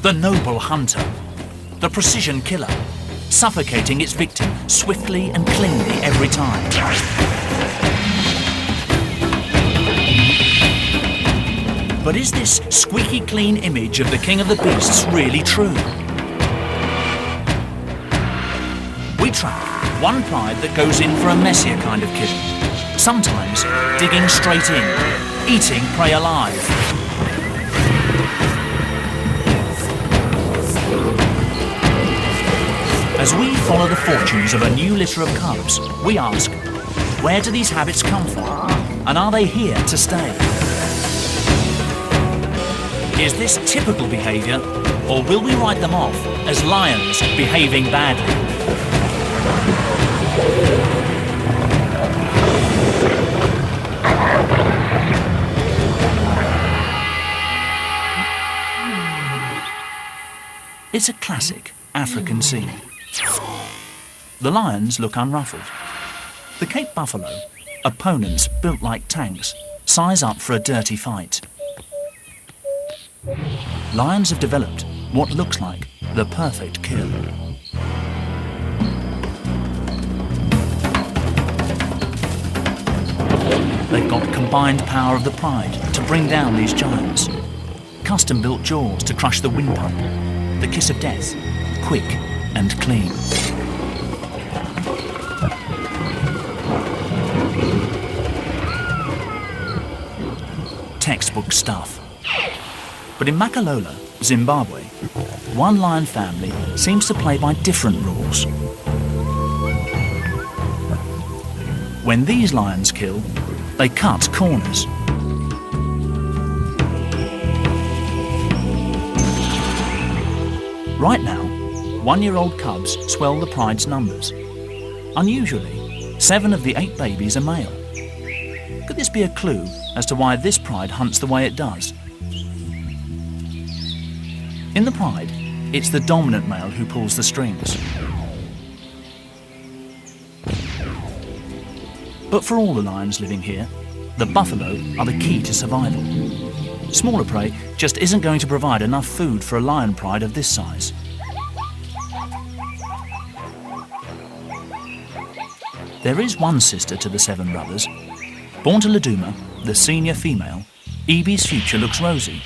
The noble hunter, the precision killer, suffocating its victim swiftly and cleanly every time. But is this squeaky clean image of the king of the beasts really true? We track one pride that goes in for a messier kind of killing, sometimes digging straight in, eating prey alive. As we follow the fortunes of a new litter of cubs, we ask, where do these habits come from? And are they here to stay? Is this typical behaviour, or will we write them off as lions behaving badly? It's a classic African scene. The lions look unruffled. The Cape buffalo, opponents built like tanks, size up for a dirty fight. Lions have developed what looks like the perfect kill. They've got combined power of the pride to bring down these giants. Custom-built jaws to crush the windpipe. The kiss of death, quick and clean. Textbook stuff. But in Makalola, Zimbabwe, one lion family seems to play by different rules. When these lions kill, they cut corners. Right now, one-year-old cubs swell the pride's numbers. Unusually, 7 of the 8 babies are male. Could this be a clue as to why this pride hunts the way it does? In the pride, it's the dominant male who pulls the strings. But for all the lions living here, the buffalo are the key to survival. Smaller prey just isn't going to provide enough food for a lion pride of this size. There is one sister to the 7 brothers. Born to Laduma, the senior female, Evie's future looks rosy.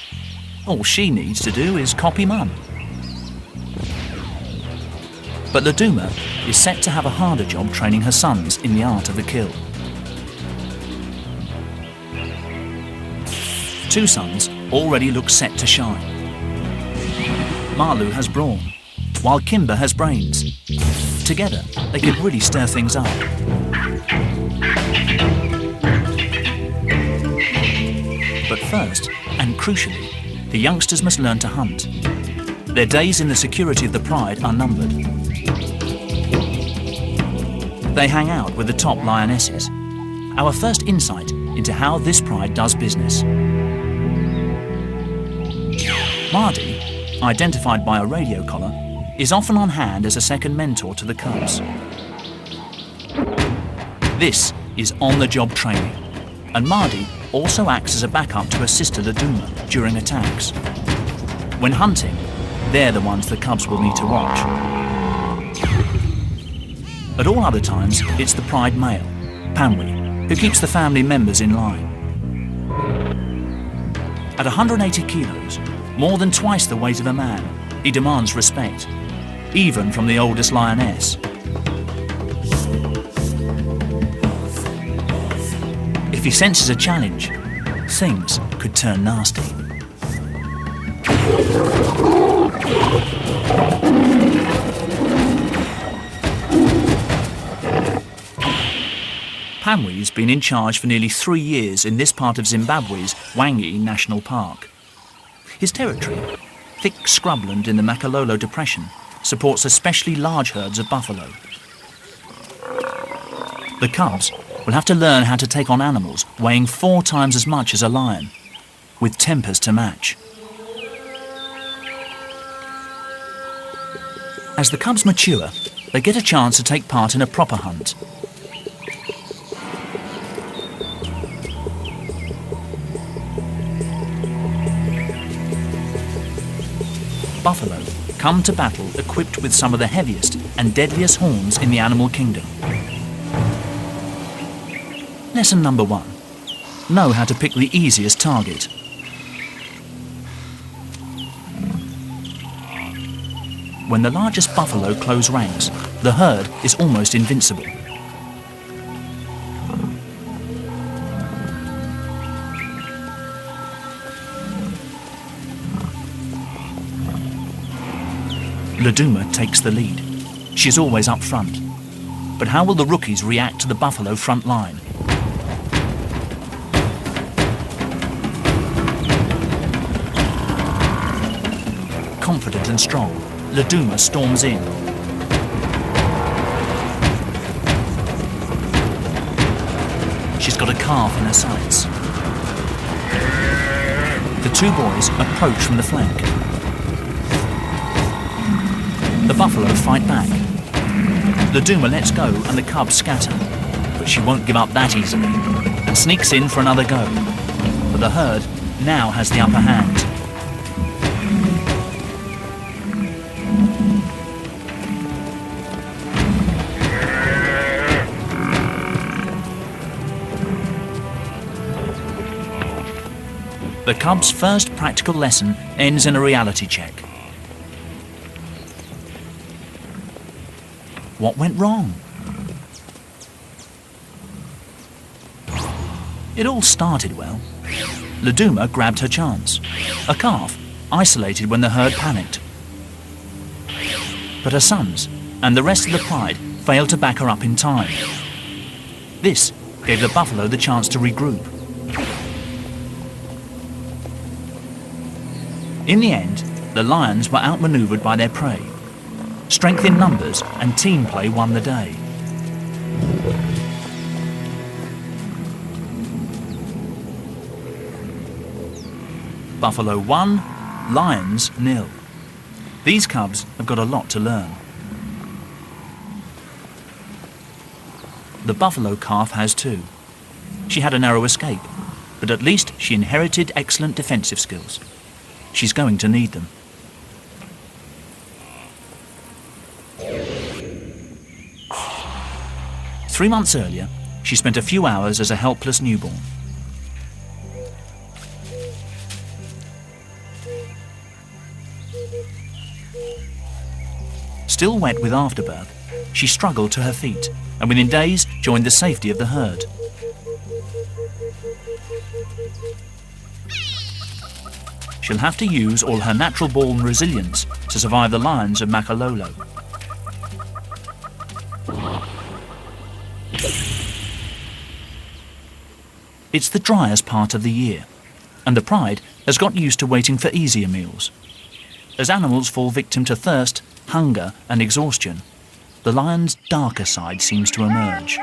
All she needs to do is copy Mum. But Laduma is set to have a harder job training her sons in the art of the kill. 2 sons already look set to shine. Malu has brawn, while Kimber has brains. Together, they could really stir things up. But first, and crucially, the youngsters must learn to hunt. Their days in the security of the pride are numbered. They hang out with the top lionesses. Our first insight into how this pride does business. Mardi, identified by a radio collar, is often on hand as a second mentor to the cubs. This is on-the-job training, and Mardi also acts as a backup to her sister Laduma during attacks. When hunting, they're the ones the cubs will need to watch. At all other times, it's the pride male, Panwi, who keeps the family members in line. At 180 kilos, more than twice the weight of a man, he demands respect, even from the oldest lioness. If he senses a challenge, things could turn nasty. Panwi's been in charge for nearly 3 years in this part of Zimbabwe's Hwange National Park. His territory, thick scrubland in the Makalola Depression, supports especially large herds of buffalo. The cubs will have to learn how to take on animals weighing 4 times as much as a lion, with tempers to match. As the cubs mature, they get a chance to take part in a proper hunt. buffalo come to battle equipped with some of the heaviest and deadliest horns in the animal kingdom. Lesson number 1. Know how to pick the easiest target. When the largest buffalo close ranks, the herd is almost invincible. Laduma takes the lead. She's always up front. But how will the rookies react to the buffalo front line? Confident and strong, Laduma storms in. She's got a calf in her sights. The two boys approach from the flank. The buffalo fight back. Laduma lets go and the cubs scatter, but she won't give up that easily and sneaks in for another go. But the herd now has the upper hand. The cubs' first practical lesson ends in a reality check. What went wrong? It all started well. Laduma grabbed her chance. A calf, isolated when the herd panicked. But her sons and the rest of the pride failed to back her up in time. This gave the buffalo the chance to regroup. In the end, the lions were outmaneuvered by their prey. Strength in numbers and team play won the day. Buffalo 1, Lions 0. These cubs have got a lot to learn. The buffalo calf has too. She had a narrow escape, but at least she inherited excellent defensive skills. She's going to need them. Three months earlier, she spent a few hours as a helpless newborn. Still wet with afterbirth, she struggled to her feet and within days joined the safety of the herd. She'll have to use all her natural-born resilience to survive the lions of Makalolo. It's the driest part of the year, and the pride has got used to waiting for easier meals. As animals fall victim to thirst, hunger and exhaustion, the lion's darker side seems to emerge.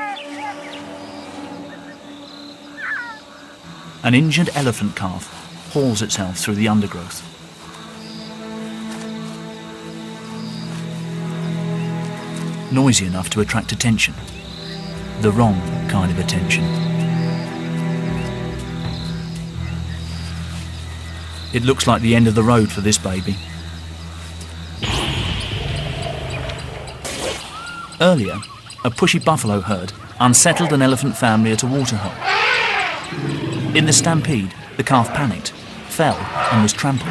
An injured elephant calf hauls itself through the undergrowth. Noisy enough to attract attention. The wrong kind of attention. It looks like the end of the road for this baby. Earlier, a pushy buffalo herd unsettled an elephant family at a waterhole. In the stampede, the calf panicked, fell and was trampled.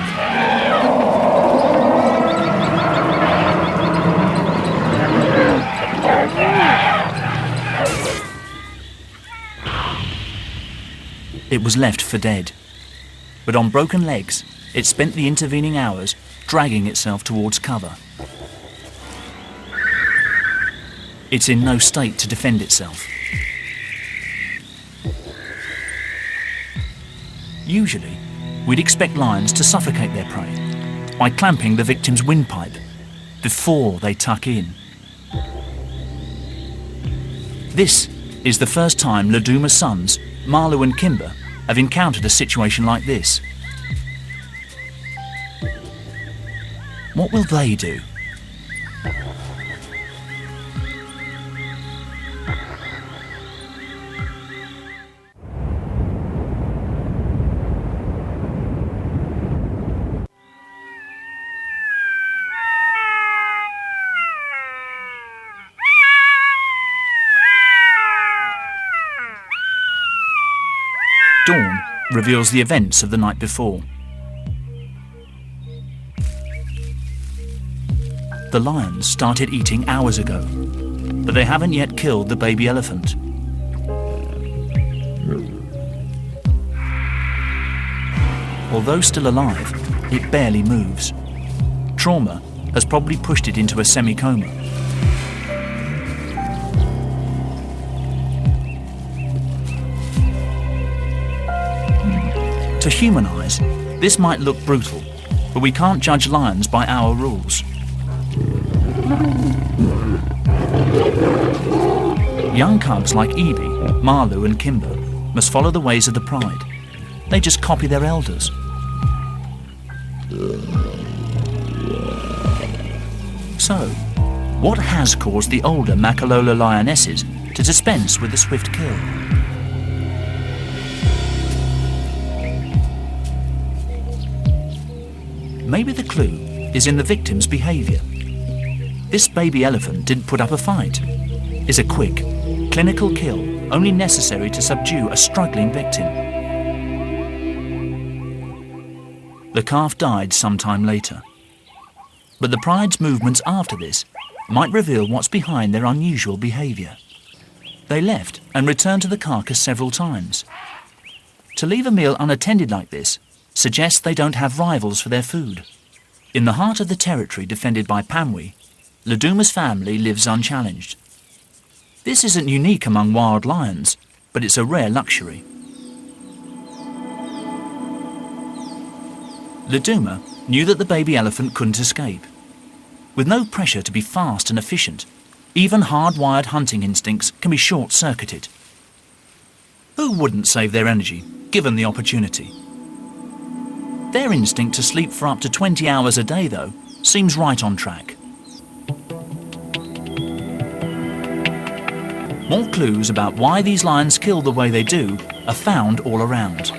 It was left for dead, but on broken legs, it spent the intervening hours dragging itself towards cover. It's in no state to defend itself. Usually, we'd expect lions to suffocate their prey by clamping the victim's windpipe before they tuck in. This is the first time Laduma's sons, Marlu and Kimber, have encountered a situation like this. What will they do? Dawn reveals the events of the night before. The lions started eating hours ago, but they haven't yet killed the baby elephant. Although still alive, it barely moves. Trauma has probably pushed it into a semi-coma. To human eyes, this might look brutal, but we can't judge lions by our rules. Young cubs like Evie, Marlu and Kimber must follow the ways of the pride. They just copy their elders. So, what has caused the older Makalola lionesses to dispense with the swift kill? Maybe the clue is in the victim's behaviour. This baby elephant didn't put up a fight. It's a quick, clinical kill only necessary to subdue a struggling victim. The calf died sometime later. But the pride's movements after this might reveal what's behind their unusual behaviour. They left and returned to the carcass several times. To leave a meal unattended like this suggests they don't have rivals for their food. In the heart of the territory defended by Pamwi, Laduma's family lives unchallenged. This isn't unique among wild lions, but it's a rare luxury. Laduma knew that the baby elephant couldn't escape. With no pressure to be fast and efficient, even hardwired hunting instincts can be short-circuited. Who wouldn't save their energy, given the opportunity? Their instinct to sleep for up to 20 hours a day, though, seems right on track. More clues about why these lions kill the way they do are found all around.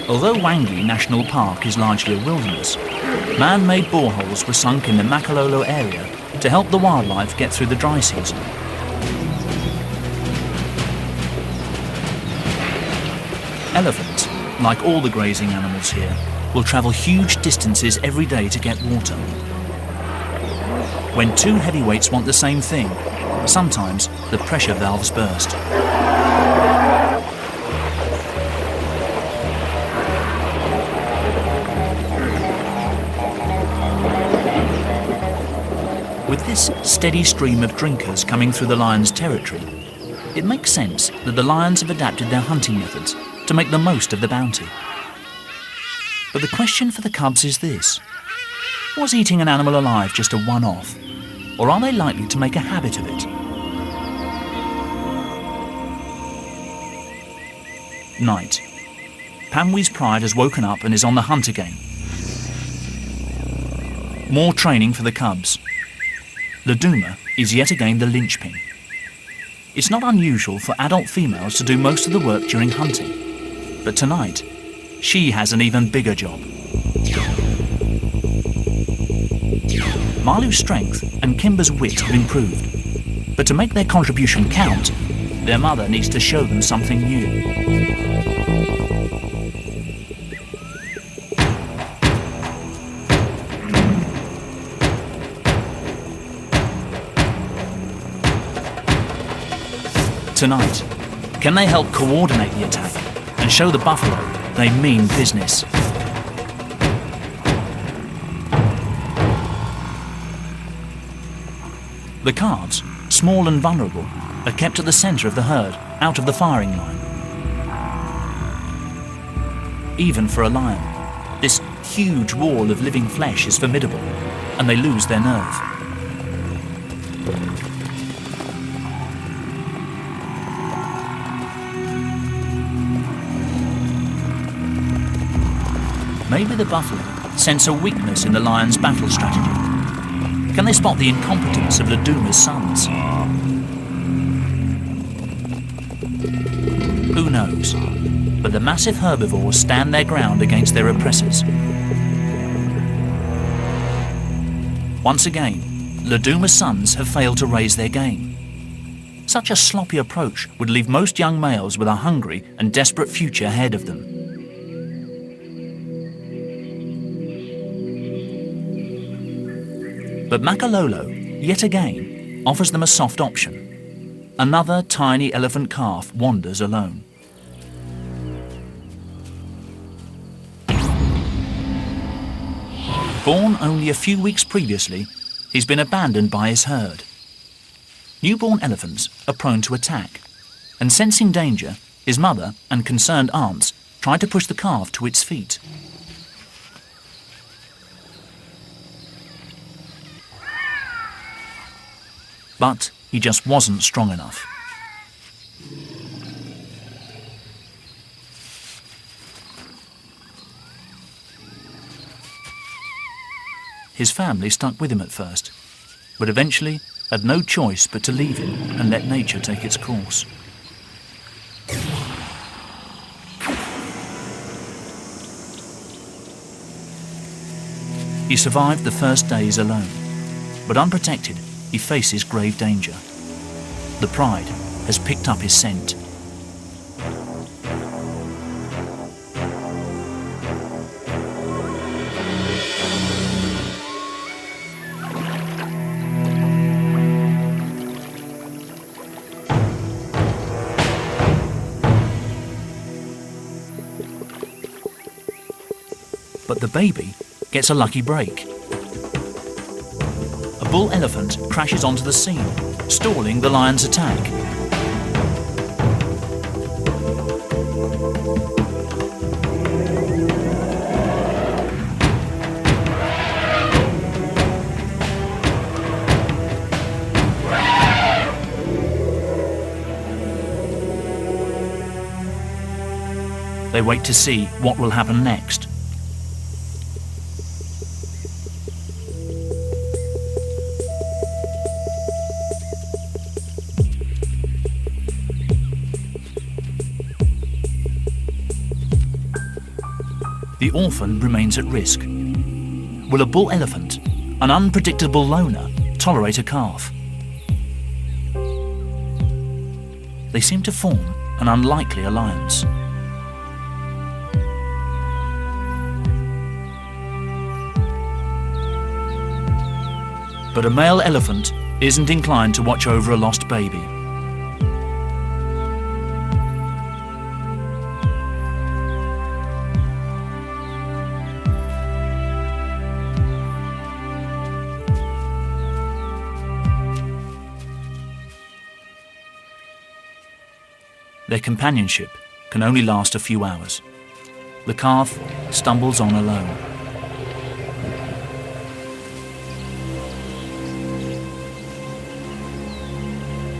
Although Wangi National Park is largely a wilderness, man-made boreholes were sunk in the Makalola area to help the wildlife get through the dry season. Elephants, like all the grazing animals here, will travel huge distances every day to get water. When two heavyweights want the same thing, sometimes the pressure valves burst. With this steady stream of drinkers coming through the lions' territory, it makes sense that the lions have adapted their hunting methods to make the most of the bounty. But the question for the cubs is this: was eating an animal alive just a one-off, or are they likely to make a habit of it? Night. Pamwi's pride has woken up and is on the hunt again. More training for the cubs. Laduma is yet again the linchpin. It's not unusual for adult females to do most of the work during hunting, but tonight, she has an even bigger job. Marlu's strength and Kimber's wit have improved, but to make their contribution count, their mother needs to show them something new. Tonight, can they help coordinate the attack and show the buffalo they mean business? The calves, small and vulnerable, are kept at the centre of the herd, out of the firing line. Even for a lion, this huge wall of living flesh is formidable, and they lose their nerve. Maybe the buffalo sense a weakness in the lion's battle strategy. Can they spot the incompetence of Laduma's sons? Who knows? But the massive herbivores stand their ground against their oppressors. Once again, Laduma's sons have failed to raise their game. Such a sloppy approach would leave most young males with a hungry and desperate future ahead of them. But Makalolo, yet again, offers them a soft option. Another tiny elephant calf wanders alone. Born only a few weeks previously, he's been abandoned by his herd. Newborn elephants are prone to attack, and sensing danger, his mother and concerned aunts try to push the calf to its feet. But he just wasn't strong enough. His family stuck with him at first, but eventually had no choice but to leave him and let nature take its course. He survived the first days alone, but unprotected, he faces grave danger. The pride has picked up his scent. But the baby gets a lucky break. A bull elephant crashes onto the scene, stalling the lion's attack. They wait to see what will happen next. The orphan remains at risk. Will a bull elephant, an unpredictable loner, tolerate a calf? They seem to form an unlikely alliance. But a male elephant isn't inclined to watch over a lost baby. Their companionship can only last a few hours. The calf stumbles on alone.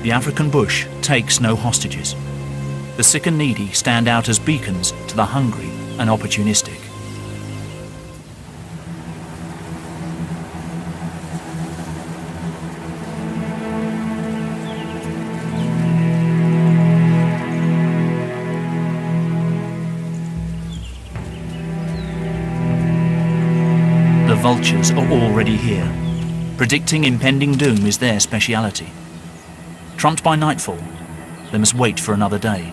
The African bush takes no hostages. The sick and needy stand out as beacons to the hungry and opportunistic. The vultures are already here. Predicting impending doom is their speciality. Trumped by nightfall, they must wait for another day.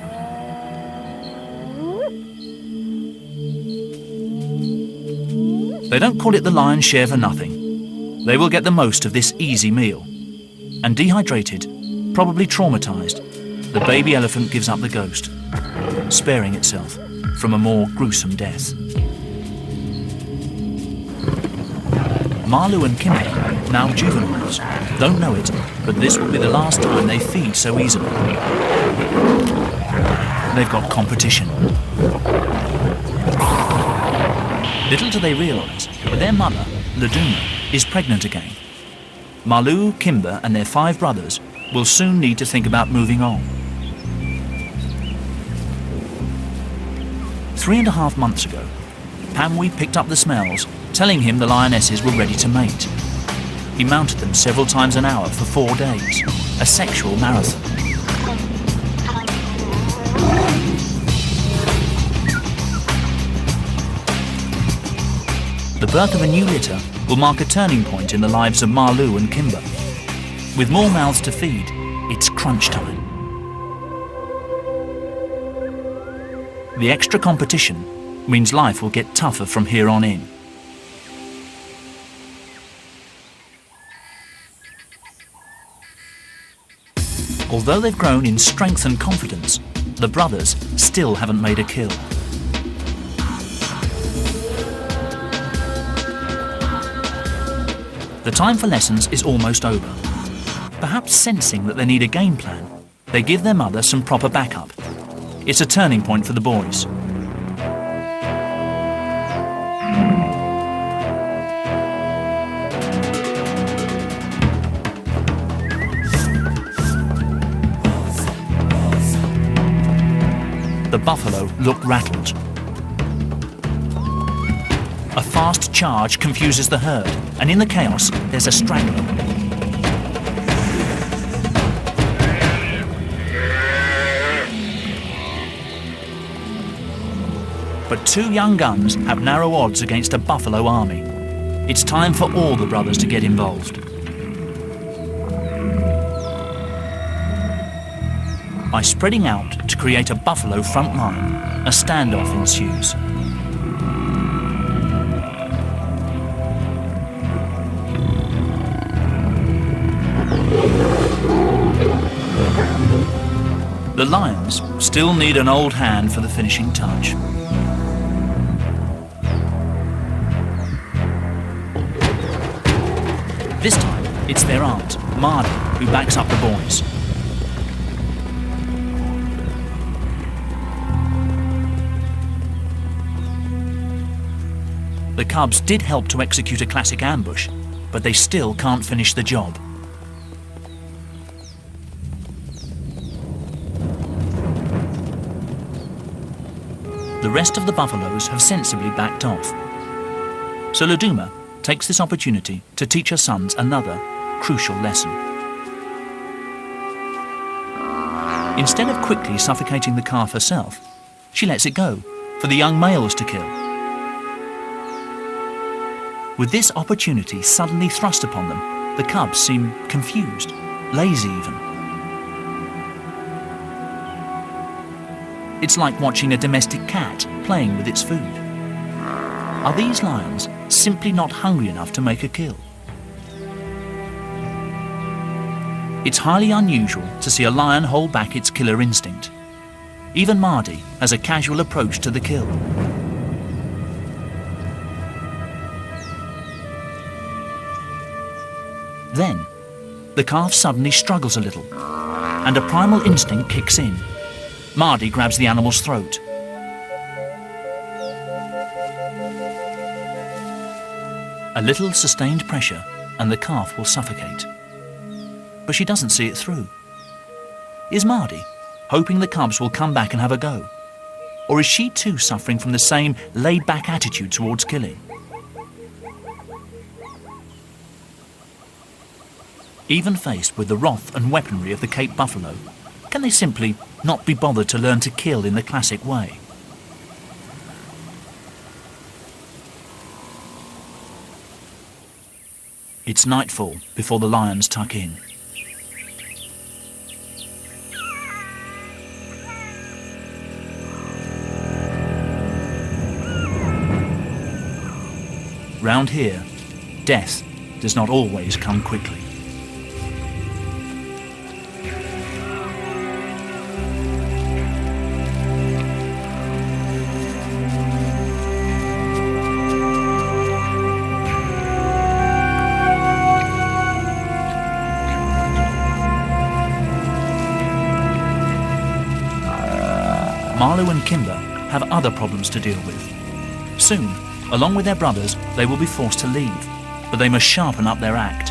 They don't call it the lion's share for nothing. They will get the most of this easy meal. And dehydrated, probably traumatized, the baby elephant gives up the ghost, sparing itself from a more gruesome death. Malu and Kimber, now juveniles, don't know it, but this will be the last time they feed so easily. They've got competition. Little do they realise, but their mother, Laduma, is pregnant again. Malu, Kimber and their 5 brothers will soon need to think about moving on. 3.5 months ago, Pamwi picked up the smells, telling him the lionesses were ready to mate. He mounted them several times an hour for 4 days, a sexual marathon. The birth of a new litter will mark a turning point in the lives of Malu and Kimber. With more mouths to feed, It's crunch time. The extra competition means life will get tougher from here on in. Although they've grown in strength and confidence, the brothers still haven't made a kill. The time for lessons is almost over. Perhaps sensing that they need a game plan, they give their mother some proper backup. It's a turning point for the boys. The buffalo look rattled. A fast charge confuses the herd, and in the chaos, there's a straggler. But two young guns have narrow odds against a buffalo army. It's time for all the brothers to get involved. By spreading out to create a buffalo front line, a standoff ensues. The lions still need an old hand for the finishing touch. This time, it's their aunt, Mardy, who backs up the boys. The cubs did help to execute a classic ambush, but they still can't finish the job. The rest of the buffaloes have sensibly backed off. So Laduma takes this opportunity to teach her sons another crucial lesson. Instead of quickly suffocating the calf herself, she lets it go for the young males to kill. With this opportunity suddenly thrust upon them, the cubs seem confused, lazy even. It's like watching a domestic cat playing with its food. Are these lions simply not hungry enough to make a kill? It's highly unusual to see a lion hold back its killer instinct. Even Mardy has a casual approach to the kill. Then, the calf suddenly struggles a little, and a primal instinct kicks in. Mardy grabs the animal's throat. A little sustained pressure and the calf will suffocate. But she doesn't see it through. Is Mardy hoping the cubs will come back and have a go? Or is she too suffering from the same laid-back attitude towards killing? Even faced with the wrath and weaponry of the Cape buffalo, can they simply not be bothered to learn to kill in the classic way? It's nightfall before the lions tuck in. Round here, death does not always come quickly. Marlo and Kimber have other problems to deal with. Soon, along with their brothers, they will be forced to leave, but they must sharpen up their act.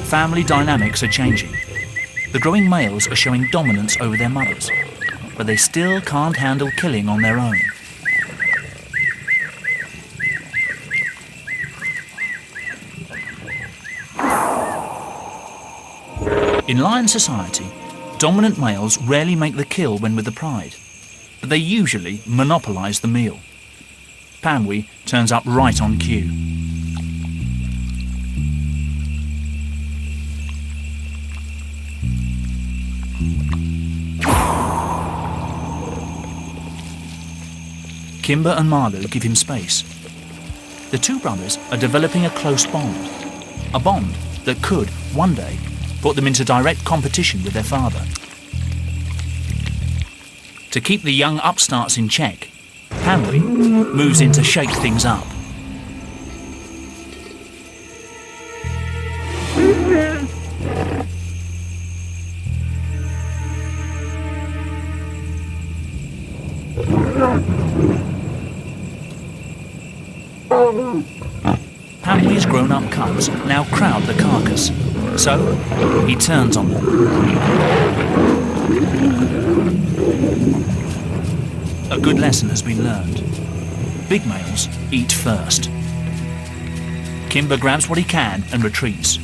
Family dynamics are changing. The growing males are showing dominance over their mothers, but they still can't handle killing on their own. In lion society, dominant males rarely make the kill when with the pride, but they usually monopolise the meal. Panwi turns up right on cue. Kimber and Marlou give him space. The two brothers are developing a close bond, a bond that could, one day, put them into direct competition with their father. To keep the young upstarts in check, Pamwi moves in to shake things up. Pamwi's grown-up cubs now crowd the carcass, so he turns on them. A good lesson has been learned. Big males eat first. Kimber grabs what he can and retreats.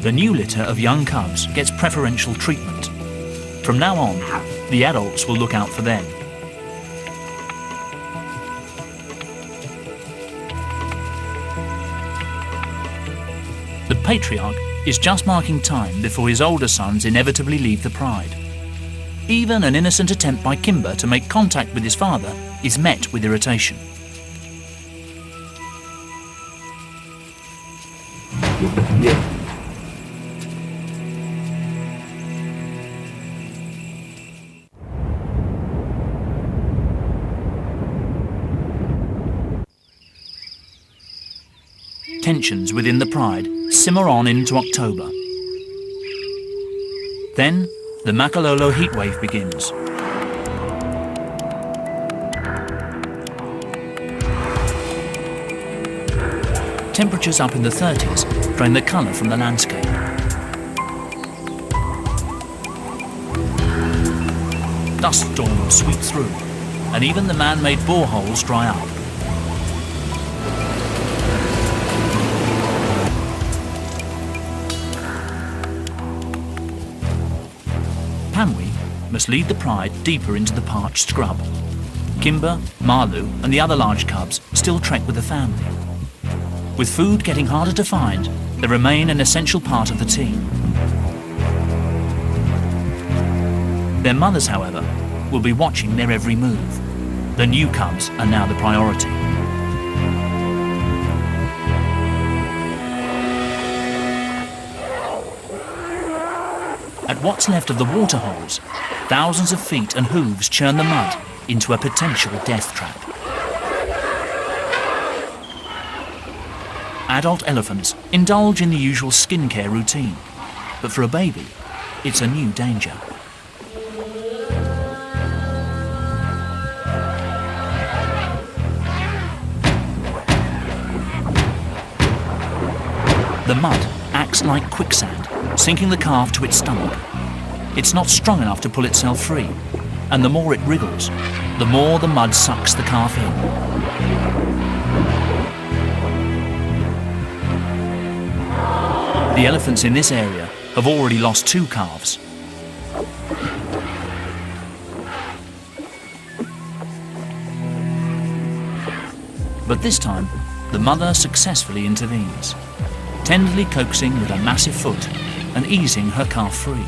The new litter of young cubs gets preferential treatment. From now on, the adults will look out for them. The patriarch is just marking time before his older sons inevitably leave the pride. Even an innocent attempt by Kimber to make contact with his father is met with irritation. Tensions within the pride simmer on into October. Then, the Makalolo heatwave begins. Temperatures up in the 30s drain the colour from the landscape. Dust storms sweep through, and even the man-made boreholes dry up. Pamwi must lead the pride deeper into the parched scrub. Kimber, Marlou and the other large cubs still trek with the family. With food getting harder to find, they remain an essential part of the team. Their mothers, however, will be watching their every move. The new cubs are now the priority. At what's left of the waterholes, thousands of feet and hooves churn the mud into a potential death trap. Adult elephants indulge in the usual skincare routine, but for a baby, it's a new danger. The mud acts like quicksand, sinking the calf to its stomach. It's not strong enough to pull itself free, and the more it wriggles, the more the mud sucks the calf in. The elephants in this area have already lost 2 calves. But this time, the mother successfully intervenes, tenderly coaxing with a massive foot and easing her calf free.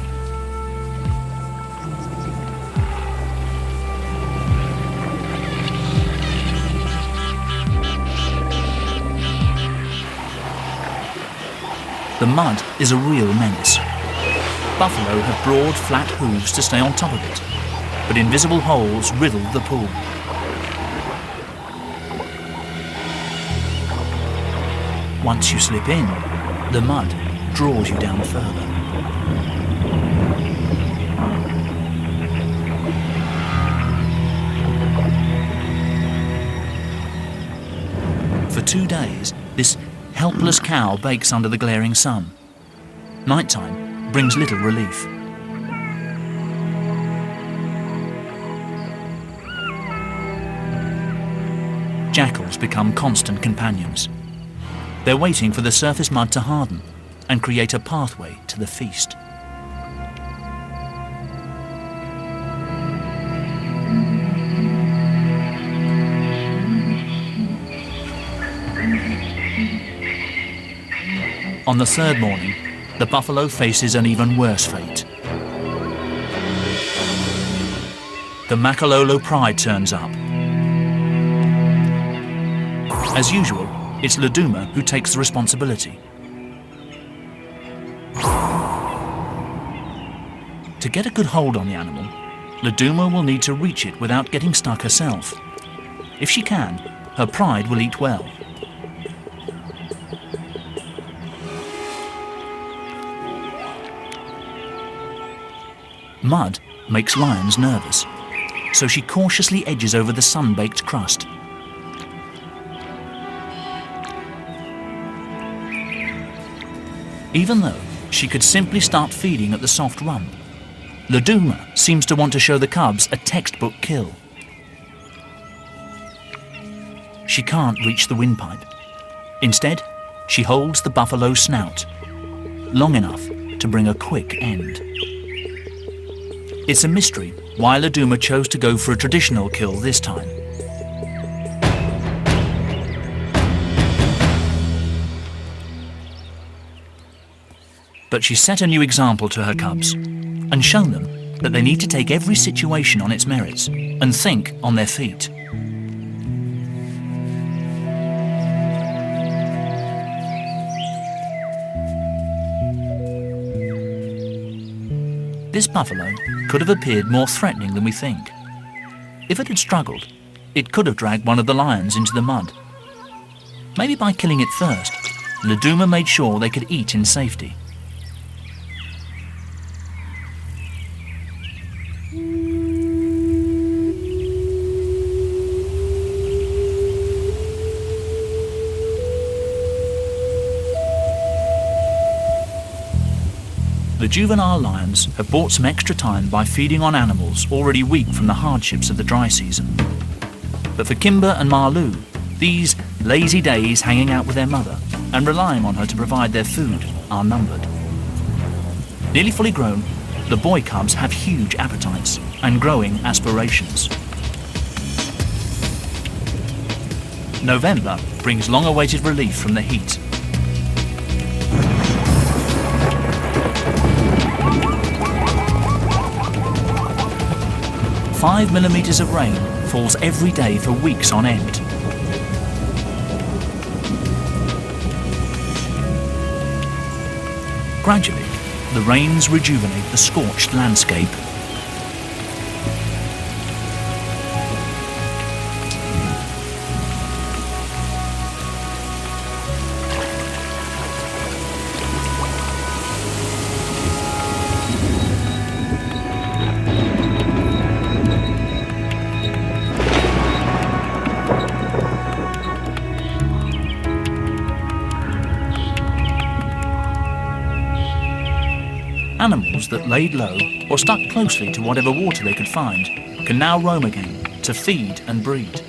The mud is a real menace. Buffalo have broad, flat hooves to stay on top of it, but invisible holes riddle the pool. Once you slip in, the mud draws you down further. For 2 days, this helpless cow bakes under the glaring sun. Nighttime brings little relief. Jackals become constant companions. They're waiting for the surface mud to harden and create a pathway to the feast. On the 3rd morning, the buffalo faces an even worse fate. the Makalolo pride turns up. As usual, it's Laduma who takes the responsibility. To get a good hold on the animal, Laduma will need to reach it without getting stuck herself. If she can, her pride will eat well. Mud makes lions nervous, so she cautiously edges over the sun-baked crust. Even though she could simply start feeding at the soft rump, Laduma seems to want to show the cubs a textbook kill. She can't reach the windpipe. Instead, she holds the buffalo's snout, long enough to bring a quick end. It's a mystery why Laduma chose to go for a traditional kill this time. But she set a new example to her cubs and shown them that they need to take every situation on its merits and think on their feet. This buffalo could have appeared more threatening than we think. If it had struggled, it could have dragged one of the lions into the mud. Maybe by killing it first, Laduma made sure they could eat in safety. The juvenile lions have bought some extra time by feeding on animals already weak from the hardships of the dry season. But for Kimber and Marlou, these lazy days hanging out with their mother and relying on her to provide their food are numbered. Nearly fully grown, the boy cubs have huge appetites and growing aspirations. November brings long-awaited relief from the heat. Five millimeters of rain falls every day for weeks on end. Gradually, the rains rejuvenate the scorched landscape. Animals that laid low or stuck closely to whatever water they could find can now roam again to feed and breed.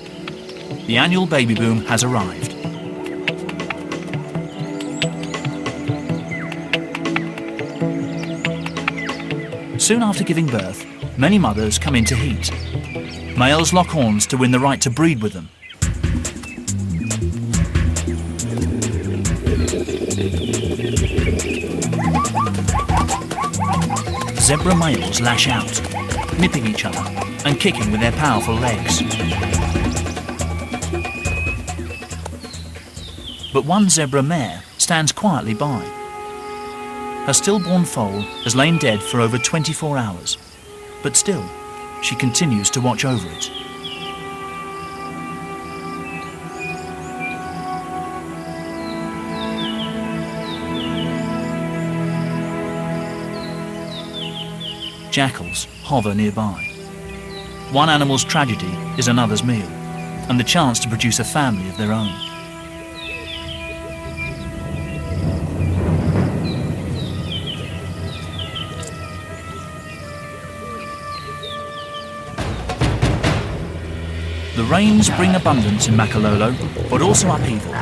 The annual baby boom has arrived. Soon after giving birth, many mothers come into heat. Males lock horns to win the right to breed with them. Zebra males lash out, nipping each other and kicking with their powerful legs. But one zebra mare stands quietly by. Her stillborn foal has lain dead for over 24 hours, but still, she continues to watch over it. Jackals hover nearby. One animal's tragedy is another's meal, and the chance to produce a family of their own. The rains bring abundance in Makalolo, but also upheaval.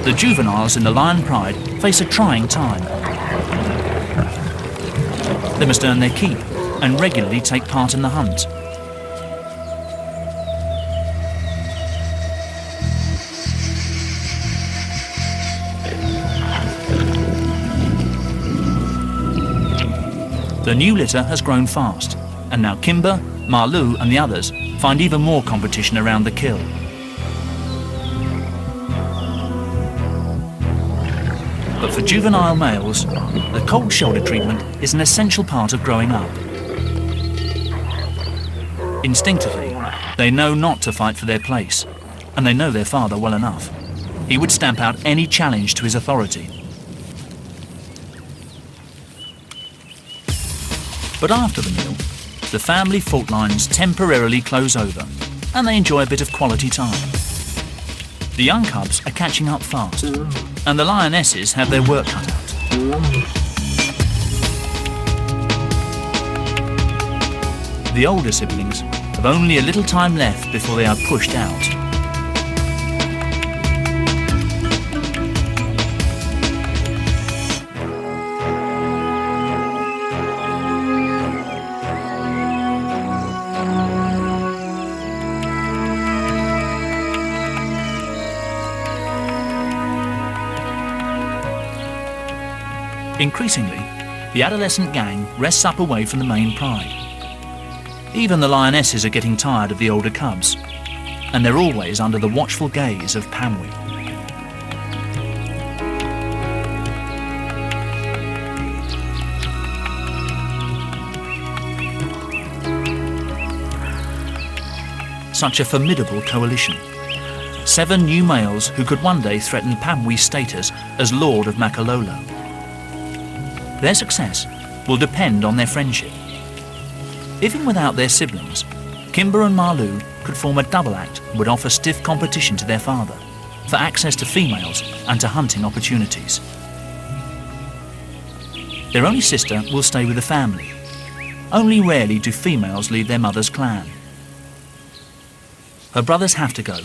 The juveniles in the lion pride face a trying time. They must earn their keep and regularly take part in the hunt. The new litter has grown fast, And now Kimber, Marlou and the others find even more competition around the kill. But for juvenile males, the cold shoulder treatment is an essential part of growing up. Instinctively, they know not to fight for their place, and they know their father well enough. He would stamp out any challenge to his authority. But after the meal, the family fault lines temporarily close over, and they enjoy a bit of quality time. The young cubs are catching up fast, and the lionesses have their work cut out. The older siblings have only a little time left before they are pushed out. Increasingly, the adolescent gang rests up away from the main pride. Even the lionesses are getting tired of the older cubs, and they're always under the watchful gaze of Pamwi. Such a formidable coalition. 7 new males who could one day threaten Pamwi's status as Lord of Makalola. Their success will depend on their friendship. Even without their siblings, Kimber and Marlou could form a double act that would offer stiff competition to their father for access to females and to hunting opportunities. Their only sister will stay with the family. Only rarely do females leave their mother's clan. Her brothers have to go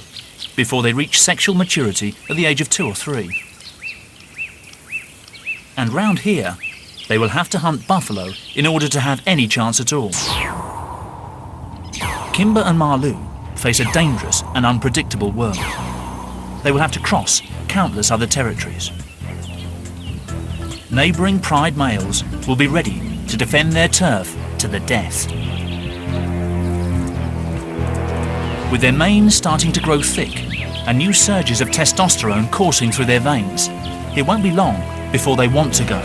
before they reach sexual maturity at the age of 2 or 3. And round here, they will have to hunt buffalo in order to have any chance at all. Kimber and Marlou face a dangerous and unpredictable world. They will have to cross countless other territories. Neighbouring pride males will be ready to defend their turf to the death. With their manes starting to grow thick and new surges of testosterone coursing through their veins, it won't be long before they want to go.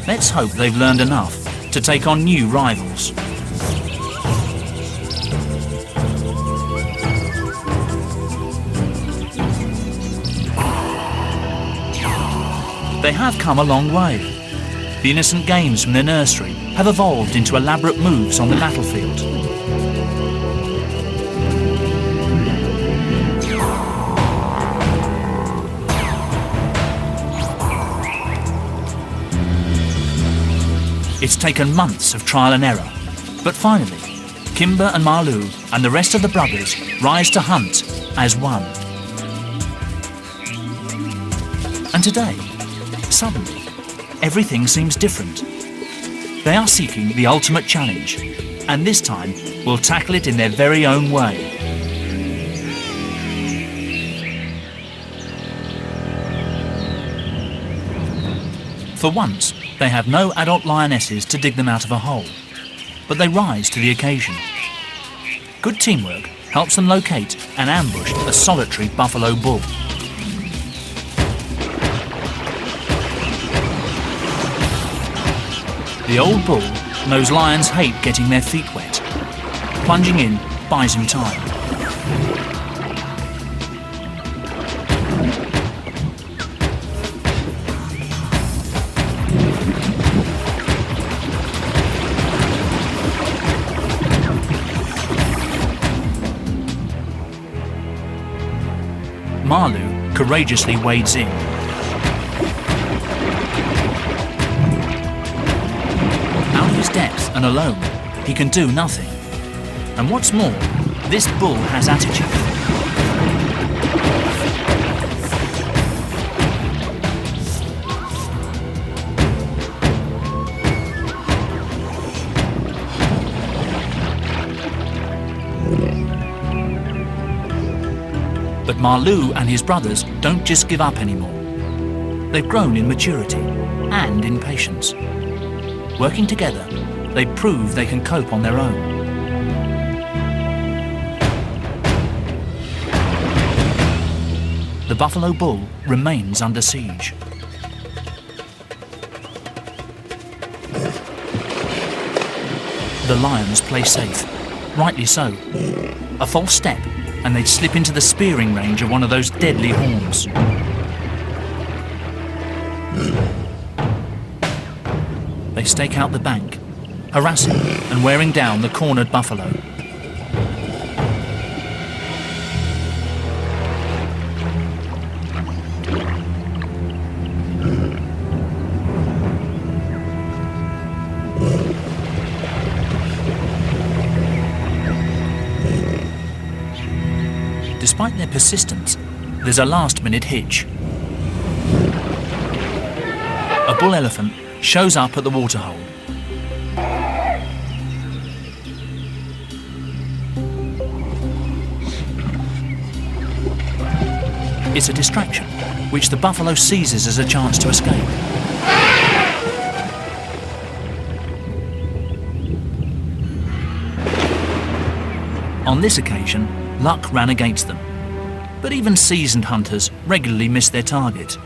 Let's hope they've learned enough to take on new rivals. They have come a long way. The innocent games from their nursery have evolved into elaborate moves on the battlefield. It's taken months of trial and error, but finally, Kimber and Marlou and the rest of the brothers rise to hunt as one. And today, suddenly, everything seems different. They are seeking the ultimate challenge, and this time will tackle it in their very own way. For once, they have no adult lionesses to dig them out of a hole, but they rise to the occasion. Good teamwork helps them locate and ambush a solitary buffalo bull. The old bull knows lions hate getting their feet wet. Plunging in buys him time. Marlou courageously wades in. Out of his depth and alone, he can do nothing. And what's more, this bull has attitude. But Marlou and his brothers don't just give up anymore. They've grown in maturity. and in patience. Working together, they prove they can cope on their own. The buffalo bull remains under siege. The lions play safe, rightly so. A false step and they'd slip into the spearing range of one of those deadly horns. They stake out the bank, harassing and wearing down the cornered buffalo. Despite their persistence, there's a last-minute hitch. A bull elephant shows up at the waterhole. It's a distraction, which the buffalo seizes as a chance to escape. On this occasion, luck ran against them, but even seasoned hunters regularly miss their target.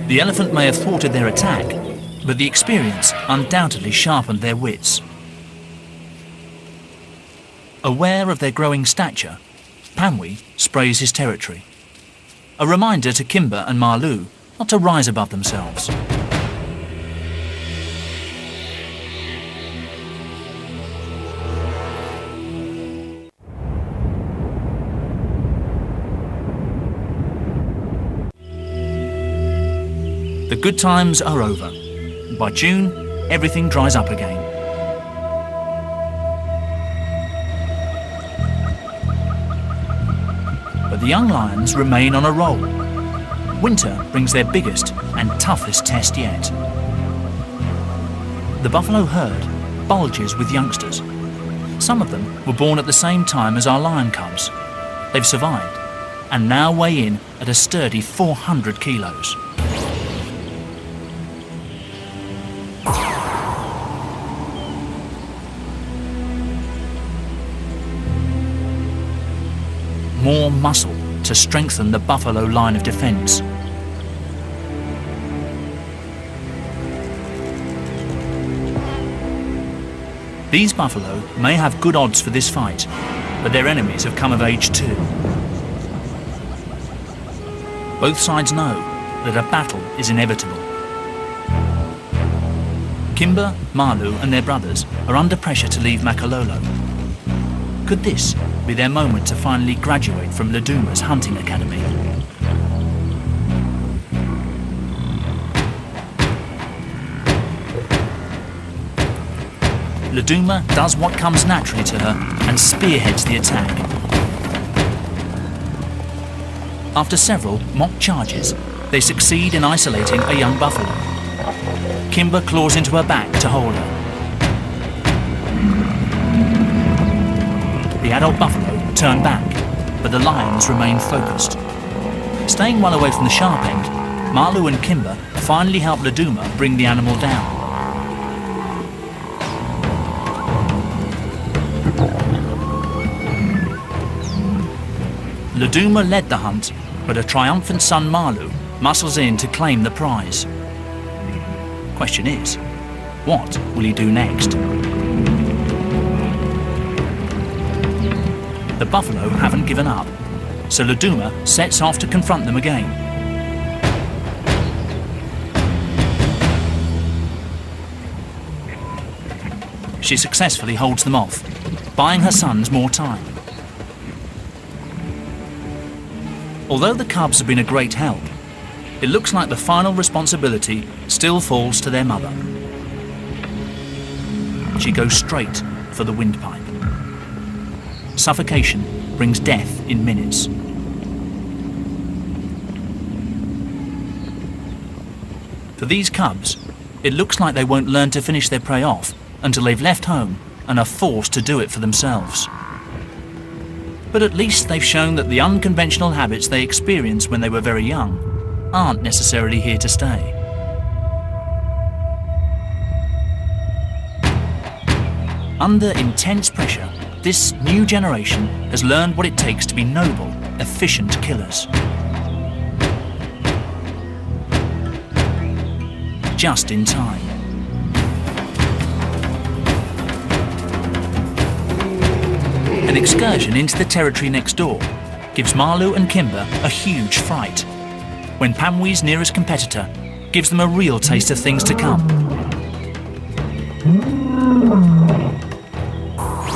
The elephant may have thwarted their attack, but the experience undoubtedly sharpened their wits. Aware of their growing stature, Panwi sprays his territory. A reminder to Kimber and Malu not to rise above themselves. The good times are over. By June, everything dries up again. But the young lions remain on a roll. Winter brings their biggest and toughest test yet. The buffalo herd bulges with youngsters. Some of them were born at the same time as our lion cubs. They've survived and now weigh in at a sturdy 400 kilos. More muscle to strengthen the buffalo line of defence. These buffalo may have good odds for this fight, but their enemies have come of age too. Both sides know that a battle is inevitable. Kimber, Malu and their brothers are under pressure to leave Makalolo. Could this be their moment to finally graduate from Laduma's hunting academy? Laduma does what comes naturally to her and spearheads the attack. After several mock charges, they succeed in isolating a young buffalo. Kimber claws into her back to hold her. The adult buffalo turn back, but the lions remain focused. Staying well away from the sharp end, Malu and Kimber finally help Laduma bring the animal down. Laduma led the hunt, but a triumphant son Malu muscles in to claim the prize. Question is, what will he do next? The buffalo haven't given up, so Laduma sets off to confront them again. She successfully holds them off, buying her sons more time. Although the cubs have been a great help, it looks like the final responsibility still falls to their mother. She goes straight for the windpipe. Suffocation brings death in minutes. For these cubs, it looks like they won't learn to finish their prey off until they've left home and are forced to do it for themselves. But at least they've shown that the unconventional habits they experienced when they were very young aren't necessarily here to stay. Under intense pressure, this new generation has learned what it takes to be noble, efficient killers. Just in time. An excursion into the territory next door gives Marlou and Kimber a huge fright, when Pamwee's nearest competitor gives them a real taste of things to come.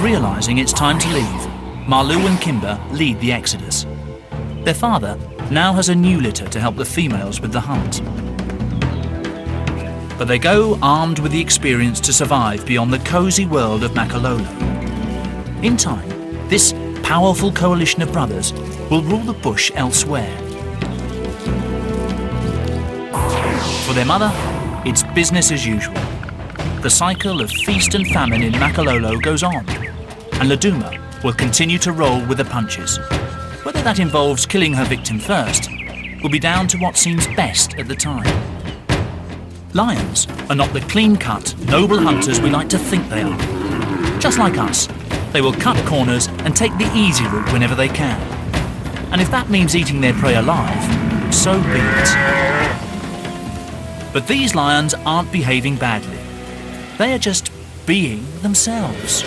Realising it's time to leave, Marlou and Kimber lead the exodus. Their father now has a new litter to help the females with the hunt. But they go armed with the experience to survive beyond the cosy world of Makalolo. In time, this powerful coalition of brothers will rule the bush elsewhere. For their mother, it's business as usual. The cycle of feast and famine in Makalolo goes on, and Laduma will continue to roll with the punches. Whether that involves killing her victim first will be down to what seems best at the time. Lions are not the clean-cut, noble hunters we like to think they are. Just like us, they will cut corners and take the easy route whenever they can. And if that means eating their prey alive, so be it. But these lions aren't behaving badly. They are just being themselves.